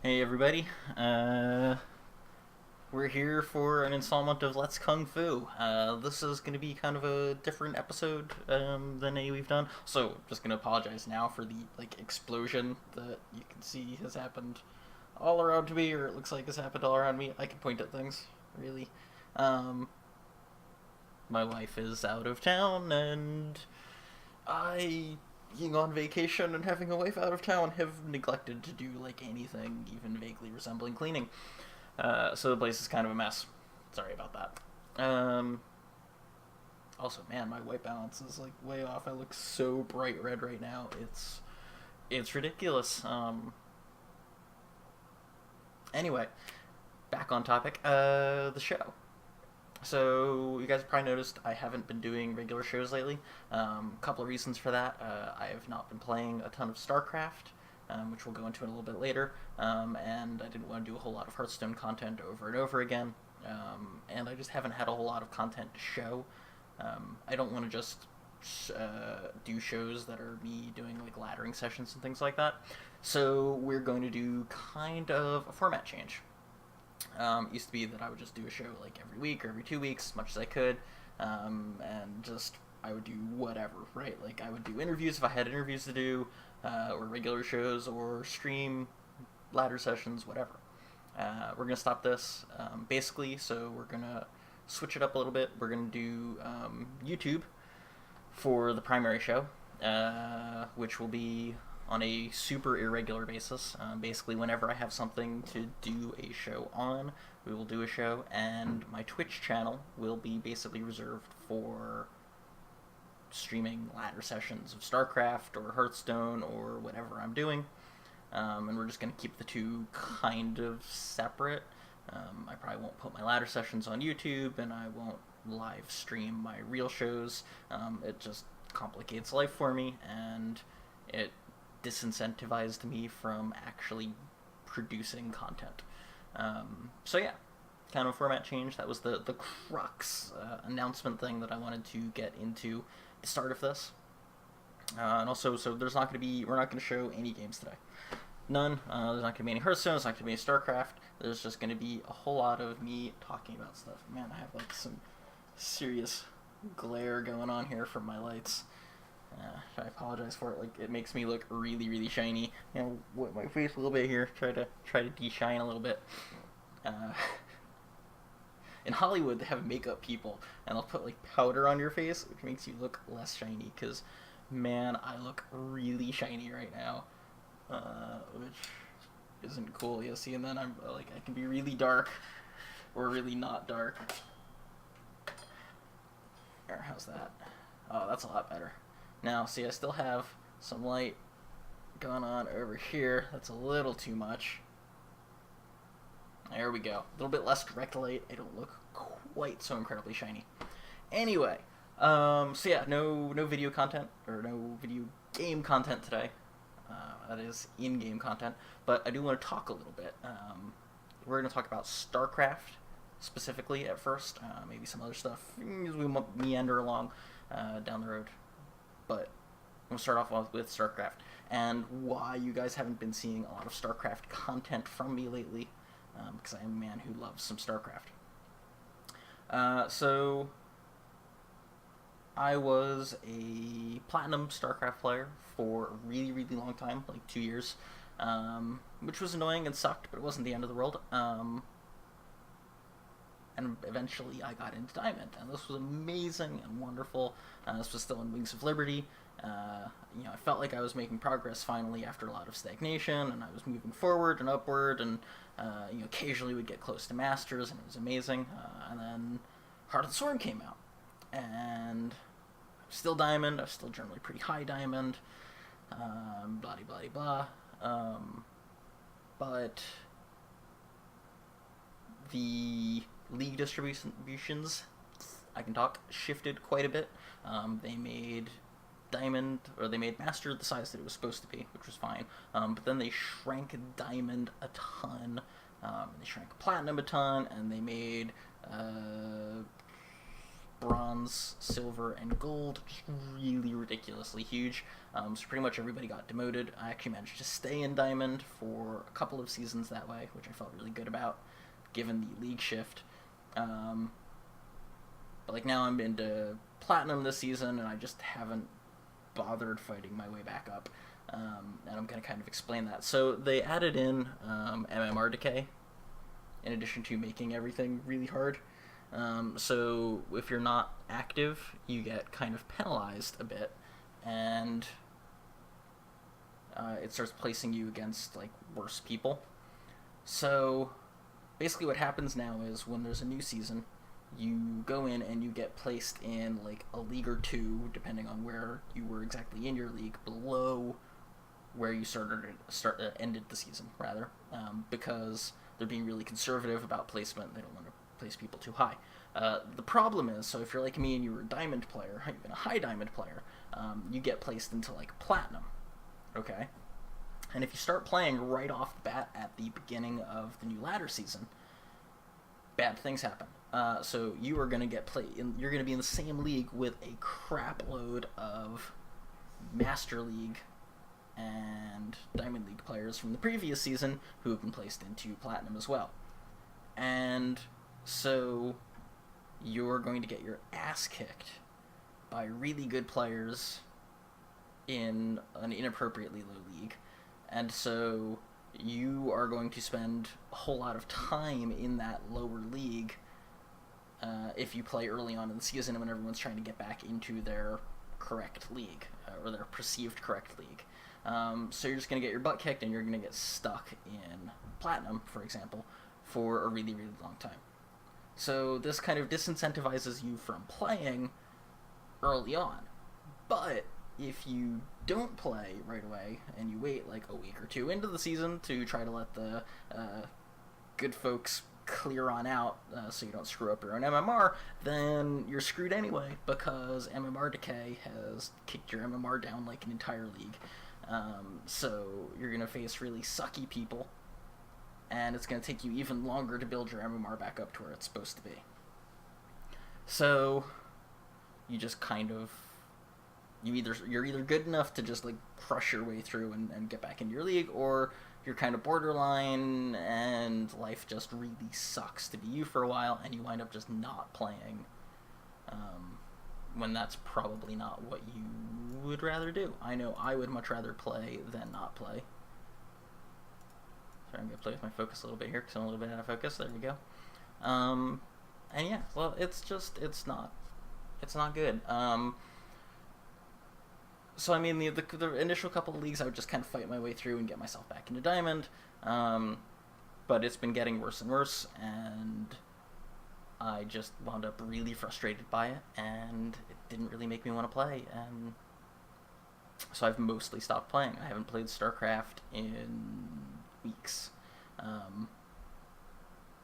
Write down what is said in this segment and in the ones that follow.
Hey everybody, we're here for an installment of Let's Kung Fu. This is going to be kind of a different episode than any we've done. So, just going to apologize now for the explosion that you can see has happened all around me, or it looks like has happened all around me. I can point at things, really. Um, my wife is out of town, and being on vacation and having a wife out of town, have neglected to do anything even vaguely resembling cleaning. So the place is kind of a mess. Sorry about that. Also, man, my white balance is way off. I look so bright red right now. It's ridiculous. Anyway, back on topic. The show. So you guys probably noticed I haven't been doing regular shows lately. Couple of reasons for that. I have not been playing a ton of StarCraft, which we'll go into in a little bit later, and I didn't want to do a whole lot of Hearthstone content over and over again, and I just haven't had a whole lot of content to show. I don't want to just do shows that are me doing laddering sessions and things like that. So we're going to do kind of a format change. It used to be that I would just do a show every week or every 2 weeks, as much as I could, and just I would do whatever, right? I would do interviews if I had interviews to do, or regular shows, or stream ladder sessions, whatever. We're gonna stop this, basically. So we're gonna switch it up a little bit. We're gonna do YouTube for the primary show, which will be on a super irregular basis. Basically, whenever I have something to do a show on, we will do a show, and my Twitch channel will be basically reserved for streaming ladder sessions of StarCraft or Hearthstone or whatever I'm doing. And we're just going to keep the two kind of separate. I probably won't put my ladder sessions on YouTube, and I won't live stream my real shows. It just complicates life for me, and it disincentivized me from actually producing content. So yeah, kind of format change. That was the crux announcement thing that I wanted to get into the start of this. And also, so we're not going to show any games today. None. There's not going to be any Hearthstone. There's not going to be any StarCraft. There's just going to be a whole lot of me talking about stuff. Man, I have some serious glare going on here from my lights. I apologize for it. It makes me look really, really shiny. Wet my face a little bit here. Try to de-shine a little bit. In Hollywood, they have makeup people, and they'll put powder on your face, which makes you look less shiny. Cause, man, I look really shiny right now, which isn't cool. You see, and then I'm I can be really dark, or really not dark. There, how's that? Oh, that's a lot better. Now, see, I still have some light going on over here. That's a little too much. There we go. A little bit less direct light. I don't look quite so incredibly shiny. Anyway, so yeah, no video content, or no video game content today. That is in-game content. But I do want to talk a little bit. We're going to talk about StarCraft specifically at first. Maybe some other stuff as we meander along down the road. But we'll start off with StarCraft, and why you guys haven't been seeing a lot of StarCraft content from me lately, because I am a man who loves some StarCraft. So I was a platinum StarCraft player for a really, really long time, 2 years, which was annoying and sucked, but it wasn't the end of the world. And eventually I got into Diamond, and this was amazing and wonderful. This was still in Wings of Liberty. I felt like I was making progress finally after a lot of stagnation, and I was moving forward and upward, and occasionally would get close to Masters, and it was amazing. And then Heart of the Swarm came out, and I was still Diamond. I was still generally pretty high Diamond. Blah blah blah. But the league distributions, I can talk, shifted quite a bit. They made Diamond, or they made Master the size that it was supposed to be, which was fine. But then they shrank Diamond a ton, they shrank Platinum a ton, and they made bronze, silver, and gold, just really ridiculously huge. So pretty much everybody got demoted. I actually managed to stay in diamond for a couple of seasons that way, which I felt really good about, given the league shift. But like now I'm into platinum this season, and I just haven't bothered fighting my way back up. And I'm going to kind of explain that. So they added in MMR decay, in addition to making everything really hard. So if you're not active, you get kind of penalized a bit, and it starts placing you against like worse people. So basically what happens now is when there's a new season, you go in and you get placed in like a league or two, depending on where you were exactly in your league, below where you ended the season, rather, because they're being really conservative about placement. They don't want to place people too high. The problem is, so if you're like me and you were a diamond player, even a high diamond player, you get placed into like platinum, okay? And if you start playing right off the bat at the beginning of the new ladder season, bad things happen. So you are going to you're going to be in the same league with a crap load of Master League and Diamond League players from the previous season who have been placed into Platinum as well. And so you're going to get your ass kicked by really good players in an inappropriately low league. And so you are going to spend a whole lot of time in that lower league if you play early on in the season when everyone's trying to get back into their correct league, or their perceived correct league. So you're just going to get your butt kicked, and you're going to get stuck in Platinum, for example, for a really, really long time. So this kind of disincentivizes you from playing early on. But if you don't play right away, and you wait like a week or two into the season to try to let the good folks clear on out so you don't screw up your own MMR, then you're screwed anyway, because MMR decay has kicked your MMR down like an entire league. So you're going to face really sucky people, and it's going to take you even longer to build your MMR back up to where it's supposed to be. So you just kind of, you're either good enough to just like crush your way through and get back into your league, or you're kind of borderline and life just really sucks to be you for a while, and you wind up just not playing, when that's probably not what you would rather do. I know I would much rather play than not play. Sorry, I'm going to play with my focus a little bit here because I'm a little bit out of focus. There we go. And yeah, well, it's not good. So, I mean, the initial couple of leagues, I would just kind of fight my way through and get myself back into Diamond. But it's been getting worse and worse, and I just wound up really frustrated by it, and it didn't really make me want to play. And so I've mostly stopped playing. I haven't played StarCraft in weeks.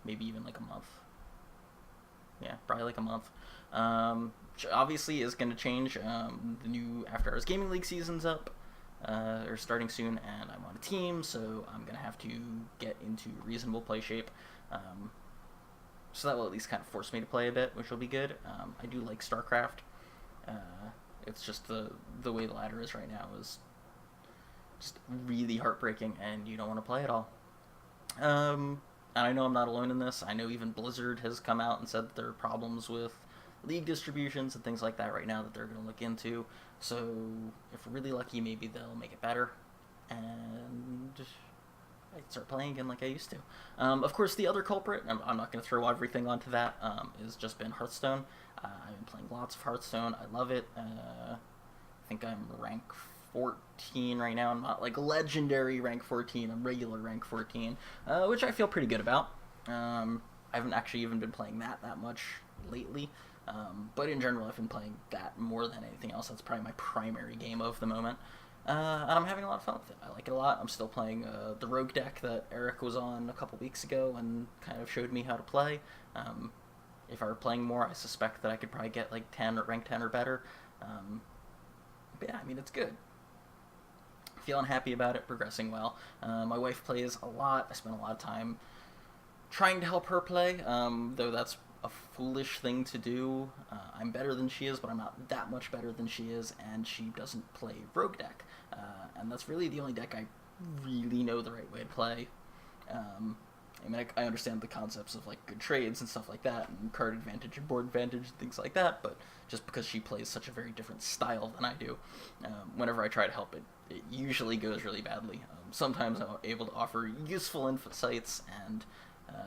Maybe even like a month. Yeah, probably like a month. Obviously is going to change. The new After Hours Gaming League season's up, or starting soon, and I'm on a team, so I'm going to have to get into reasonable play shape. So that will at least kind of force me to play a bit, which will be good. I do like StarCraft. It's just the way the ladder is right now is just really heartbreaking, and you don't want to play at all. And I know I'm not alone in this. I know even Blizzard has come out and said that there are problems with league distributions and things like that right now that they're going to look into. So if we're really lucky, maybe they'll make it better, and I'd start playing again like I used to. Of course, the other culprit, I'm not going to throw everything onto that, has just been Hearthstone. I've been playing lots of Hearthstone. I love it. I think I'm rank 14 right now. I'm not like legendary rank 14. I'm regular rank 14, which I feel pretty good about. I haven't actually even been playing that much lately. But in general, I've been playing that more than anything else. That's probably my primary game of the moment. And I'm having a lot of fun with it. I like it a lot. I'm still playing the rogue deck that Eric was on a couple weeks ago and kind of showed me how to play. If I were playing more, I suspect that I could probably get like 10 or rank 10 or better. But yeah, I mean, it's good. Feeling happy about it, progressing well. My wife plays a lot. I spend a lot of time trying to help her play, though that's a foolish thing to do. I'm better than she is, but I'm not that much better than she is, and she doesn't play rogue deck. And that's really the only deck I really know the right way to play. I mean, I understand the concepts of like good trades and stuff like that, and card advantage and board advantage and things like that, but just because she plays such a very different style than I do, whenever I try to help it usually goes really badly. Sometimes I'm able to offer useful insights and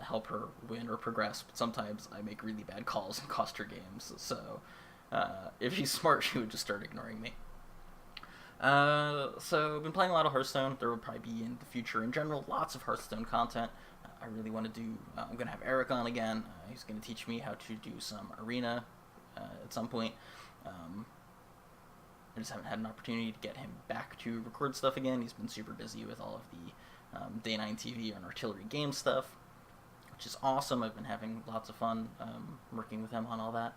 help her win or progress, but sometimes I make really bad calls and cost her games, so if she's smart, she would just start ignoring me. So I've been playing a lot of Hearthstone. There will probably be in the future in general lots of Hearthstone content. I really want to do, I'm going to have Eric on again. He's going to teach me how to do some arena at some point. I just haven't had an opportunity to get him back to record stuff again. He's been super busy with all of the Day 9 TV and Artillery game stuff, which is awesome. I've been having lots of fun working with him on all that.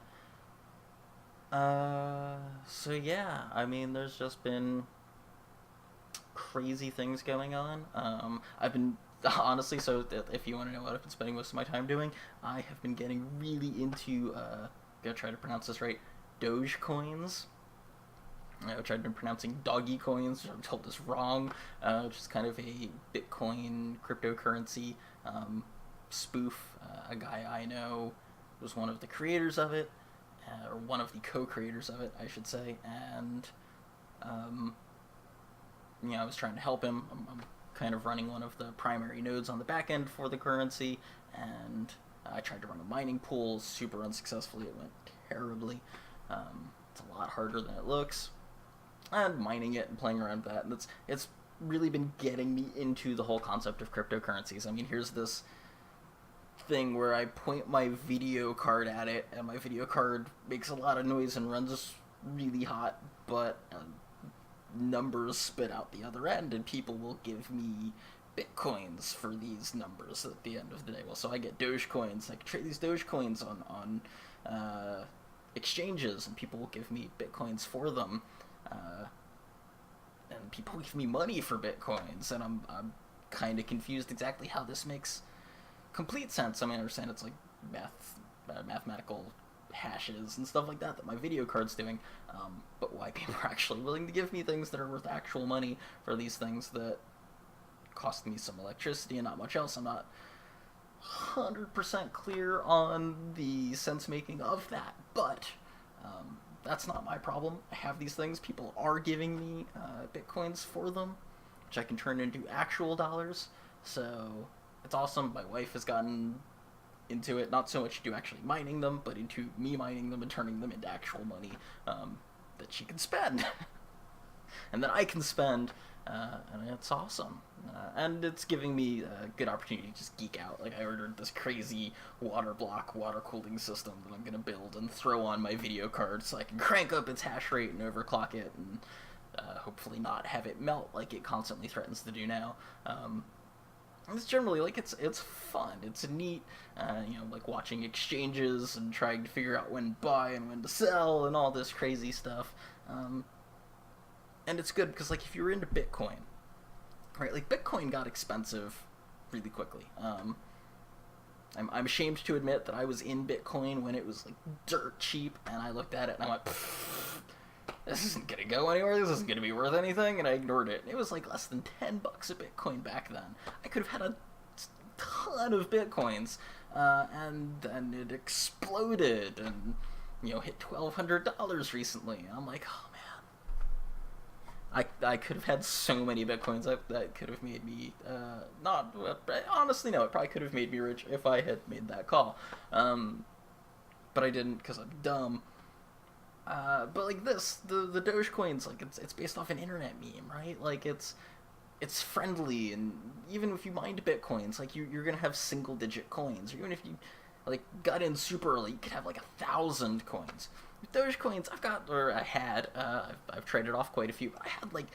So yeah, I mean, there's just been crazy things going on. I've been, honestly, so if you want to know what I've been spending most of my time doing, I have been getting really into, gotta try to pronounce this right, Dogecoins, which I've been pronouncing doggy coins, which I'm told is wrong, which is kind of a Bitcoin cryptocurrency spoof. A guy I know was one of the creators of it, or one of the co-creators of it, I should say, and I was trying to help him. I'm kind of running one of the primary nodes on the back end for the currency, and I tried to run a mining pool super unsuccessfully. It went terribly. It's a lot harder than it looks, and mining it and playing around with that, and it's really been getting me into the whole concept of cryptocurrencies. I mean, here's this thing where I point my video card at it, and my video card makes a lot of noise and runs really hot, but numbers spit out the other end, and people will give me bitcoins for these numbers at the end of the day. Well, so I get Dogecoins. I can trade these Dogecoins on exchanges, and people will give me bitcoins for them, and people give me money for bitcoins, and I'm kind of confused exactly how this makes complete sense. I mean, I understand it's like mathematical hashes and stuff like that my video card's doing, but why people are actually willing to give me things that are worth actual money for these things that cost me some electricity and not much else, I'm not 100% clear on the sense making of that, but that's not my problem. I have these things, people are giving me bitcoins for them, which I can turn into actual dollars, so it's awesome. My wife has gotten into it, not so much into actually mining them, but into me mining them and turning them into actual money that she can spend and that I can spend, and it's awesome. And it's giving me a good opportunity to just geek out. Like, I ordered this crazy water cooling system that I'm going to build and throw on my video card so I can crank up its hash rate and overclock it, and hopefully not have it melt like it constantly threatens to do now. It's generally, like, it's fun. It's neat, like watching exchanges and trying to figure out when to buy and when to sell and all this crazy stuff. And it's good because, like, if you're into Bitcoin, right, like, Bitcoin got expensive really quickly. I'm ashamed to admit that I was in Bitcoin when it was, like, dirt cheap, and I looked at it and I went, this isn't gonna go anywhere, this isn't gonna be worth anything, and I ignored it. It was like less than $10 a Bitcoin back then. I could have had a ton of Bitcoins, and then it exploded and, hit $1,200 recently, and I'm like, oh man. I could have had so many Bitcoins that could have made me, honestly, no, it probably could have made me rich if I had made that call. But I didn't because I'm dumb. But like this, the Dogecoins, like it's based off an internet meme, right? Like it's friendly, and even if you mined Bitcoins, like you're gonna have single digit coins. Or even if you like got in super early, you could have like 1,000 coins. With Dogecoins, I've traded off quite a few, but I had like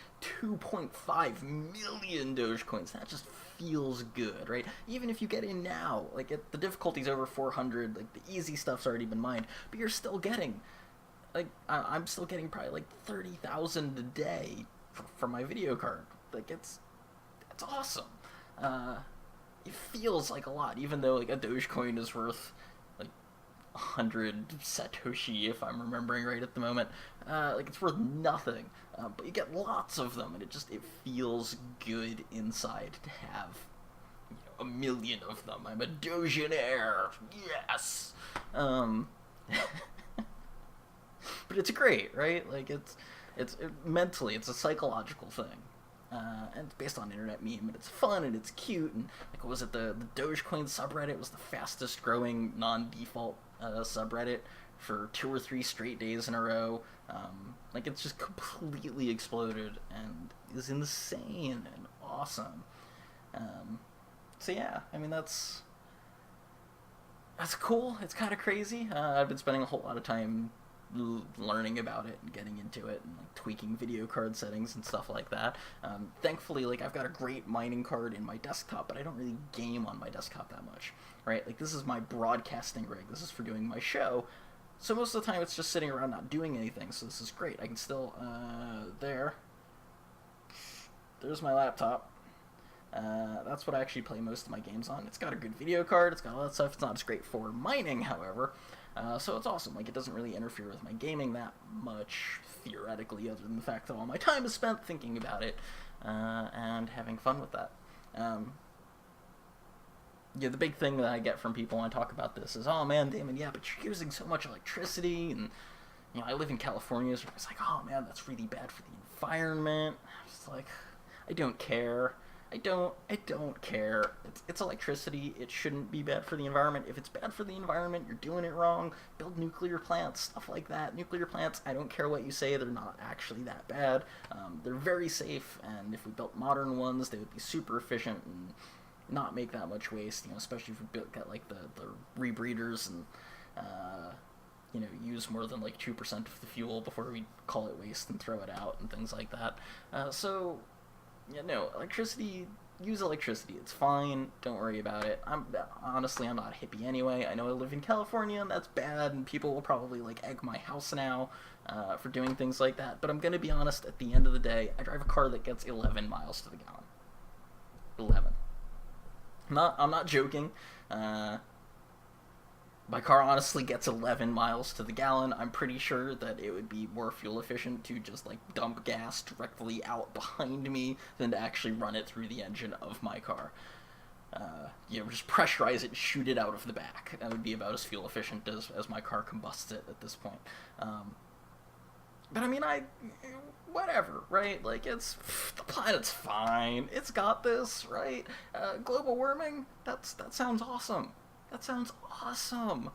2.5 million Dogecoins. That just feels good, right? Even if you get in now, like the difficulty's over 400, like the easy stuff's already been mined, but you're still getting, like, I'm still getting probably like 30,000 a day for my video card. Like, it's awesome. It feels like a lot, even though like a Dogecoin is worth like 100 Satoshi, if I'm remembering right at the moment. Like, it's worth nothing, but you get lots of them, and it feels good inside to have, you know, 1 million of them. I'm a dogeonaire, yes! But it's great, right? Like, mentally, it's a psychological thing. And it's based on internet meme, and it's fun, and it's cute, and, like, what was it, the Dogecoin subreddit was the fastest growing non-default subreddit for 2 or 3 straight days in a row. Like, it's just completely exploded, and is insane and awesome. So yeah, I mean, that's cool. It's kind of crazy. I've been spending a whole lot of time learning about it and getting into it and, like, tweaking video card settings and stuff like that. Thankfully, like, I've got a great mining card in my desktop, but I don't really game on my desktop that much, right? Like, this is my broadcasting rig. This is for doing my show. So most of the time it's just sitting around not doing anything, so this is great. I can still, there's my laptop. That's what I actually play most of my games on. It's got a good video card, it's got all that stuff. It's not as great for mining, however. So it's awesome. Like, it doesn't really interfere with my gaming that much, theoretically, other than the fact that all my time is spent thinking about it, and having fun with that. Yeah, the big thing that I get from people when I talk about this is, oh man, Damon, yeah, but you're using so much electricity, and, you know, I live in California, so it's like, oh man, that's really bad for the environment. I'm just like, I don't care. I don't care. It's electricity. It shouldn't be bad for the environment. If it's bad for the environment, you're doing it wrong. Build nuclear plants, stuff like that. Nuclear plants, I don't care what you say, they're not actually that bad. They're very safe, and if we built modern ones, they would be super efficient and not make that much waste, you know, especially if we got, like, the rebreeders and, you know, use more than, like, 2% of the fuel before we call it waste and throw it out and things like that. So, yeah, no, electricity, use electricity, it's fine, don't worry about it. Honestly, I'm not a hippie anyway. I know I live in California, and that's bad, and people will probably, like, egg my house now for doing things like that, but I'm gonna be honest, at the end of the day, I drive a car that gets 11 miles to the gallon. 11. I'm not joking. My car honestly gets 11 miles to the gallon. I'm pretty sure that it would be more fuel efficient to just, like, dump gas directly out behind me than to actually run it through the engine of my car. You know, just pressurize it and shoot it out of the back. That would be about as fuel efficient as my car combusts it at this point. But I mean, whatever, right? Like, the planet's fine. It's got this, right? Global warming, that sounds awesome. That sounds awesome.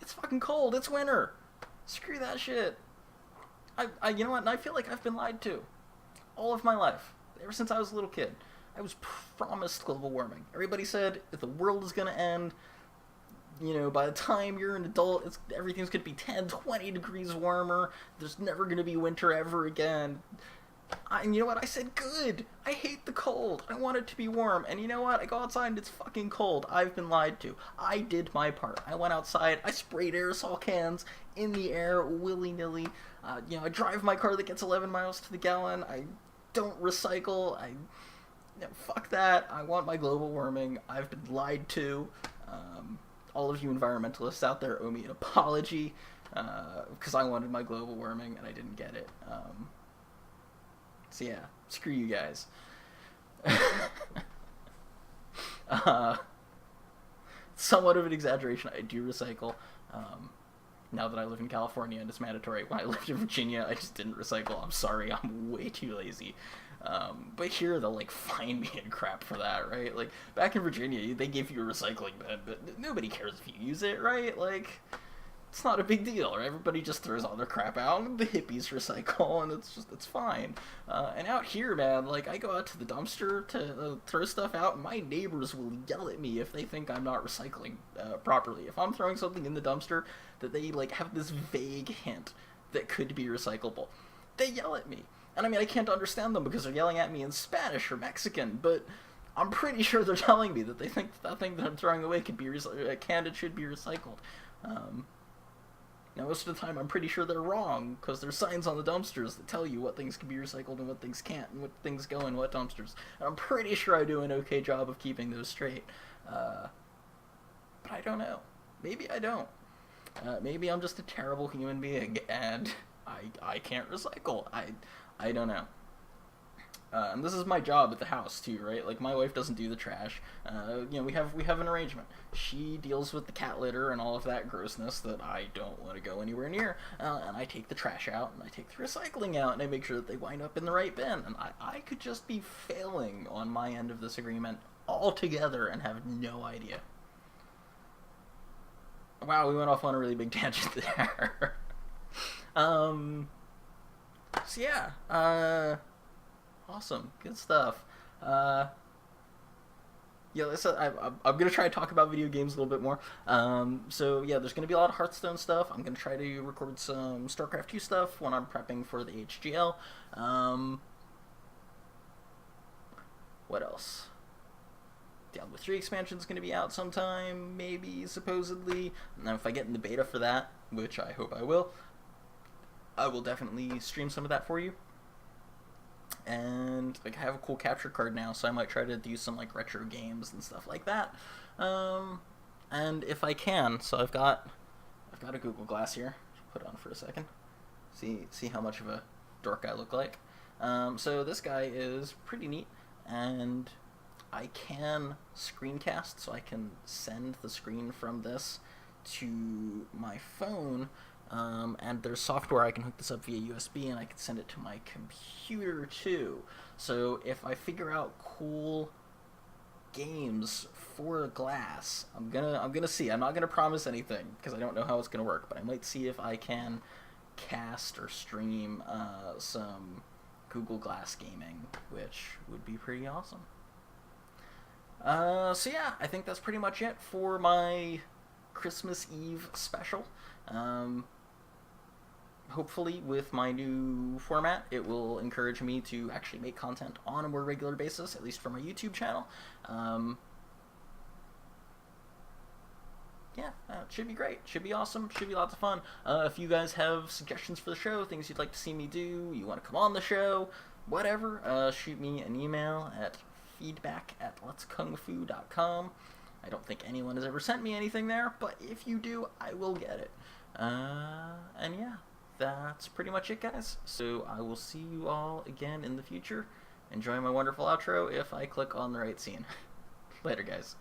It's fucking cold. It's winter. Screw that shit. You know what? And I feel like I've been lied to all of my life. Ever since I was a little kid, I was promised global warming. Everybody said if the world is gonna end, you know, by the time you're an adult, everything's gonna be 10, 20 degrees warmer. There's never gonna be winter ever again. And you know what? I said, good. I hate the cold. I want it to be warm. And you know what? I go outside and it's fucking cold. I've been lied to. I did my part. I went outside. I sprayed aerosol cans in the air willy-nilly. You know, I drive my car that gets 11 miles to the gallon. I don't recycle. Fuck that. I want my global warming. I've been lied to. All of you environmentalists out there owe me an apology because I wanted my global warming and I didn't get it. So yeah, screw you guys. Somewhat of an exaggeration. I do recycle. Now that I live in California and it's mandatory. When I lived in Virginia, I just didn't recycle. I'm sorry, I'm way too lazy. But here they'll, like, fine me and crap for that, right? Like, back in Virginia, they give you a recycling bin, but nobody cares if you use it, right? Like, it's not a big deal, right? Everybody just throws all their crap out, and the hippies recycle, and it's fine. And out here, man, like, I go out to the dumpster to throw stuff out, and my neighbors will yell at me if they think I'm not recycling properly. If I'm throwing something in the dumpster that they, like, have this vague hint that could be recyclable, they yell at me. And I mean, I can't understand them because they're yelling at me in Spanish or Mexican, but I'm pretty sure they're telling me that they think that thing that I'm throwing away should be recycled. Now, most of the time, I'm pretty sure they're wrong, because there's signs on the dumpsters that tell you what things can be recycled and what things can't, and what things go in what dumpsters. And I'm pretty sure I do an okay job of keeping those straight. But I don't know. Maybe I don't. Maybe I'm just a terrible human being, and I can't recycle. I don't know. And this is my job at the house too, right? Like my wife doesn't do the trash. We have an arrangement. She deals with the cat litter and all of that grossness that I don't want to go anywhere near. And I take the trash out and I take the recycling out and I make sure that they wind up in the right bin. And I could just be failing on my end of this agreement altogether and have no idea. Wow, we went off on a really big tangent there. So yeah, awesome, good stuff. Yeah, I'm gonna try to talk about video games a little bit more. So yeah, there's gonna be a lot of Hearthstone stuff. I'm gonna try to record some StarCraft 2 stuff when I'm prepping for the HGL. What else? Diablo 3 expansion is going to be out sometime, maybe, supposedly. Now, if I get in the beta for that, which I hope I will definitely stream some of that for you. And like I have a cool capture card now, so I might try to do some like retro games and stuff like that. And if I can, so I've got a Google Glass here. Put it on for a second. See how much of a dork I look like. So this guy is pretty neat, and I can screencast, so I can send the screen from this to my phone, and there's software I can hook this up via USB, and I can send it to my computer too. So if I figure out cool games for a glass, I'm gonna see. I'm not gonna promise anything because I don't know how it's gonna work, but I might see if I can cast or stream some Google Glass gaming, which would be pretty awesome. So yeah, I think that's pretty much it for my Christmas Eve special. Hopefully with my new format, it will encourage me to actually make content on a more regular basis, at least for my YouTube channel. Yeah, it should be great. Should be awesome. Should be lots of fun. If you guys have suggestions for the show, things you'd like to see me do, you want to come on the show, whatever, shoot me an email at feedback@letskungfu.com. I don't think anyone has ever sent me anything there, but if you do, I will get it. And yeah, that's pretty much it, guys. So I will see you all again in the future. Enjoy my wonderful outro if I click on the right scene. Later, guys.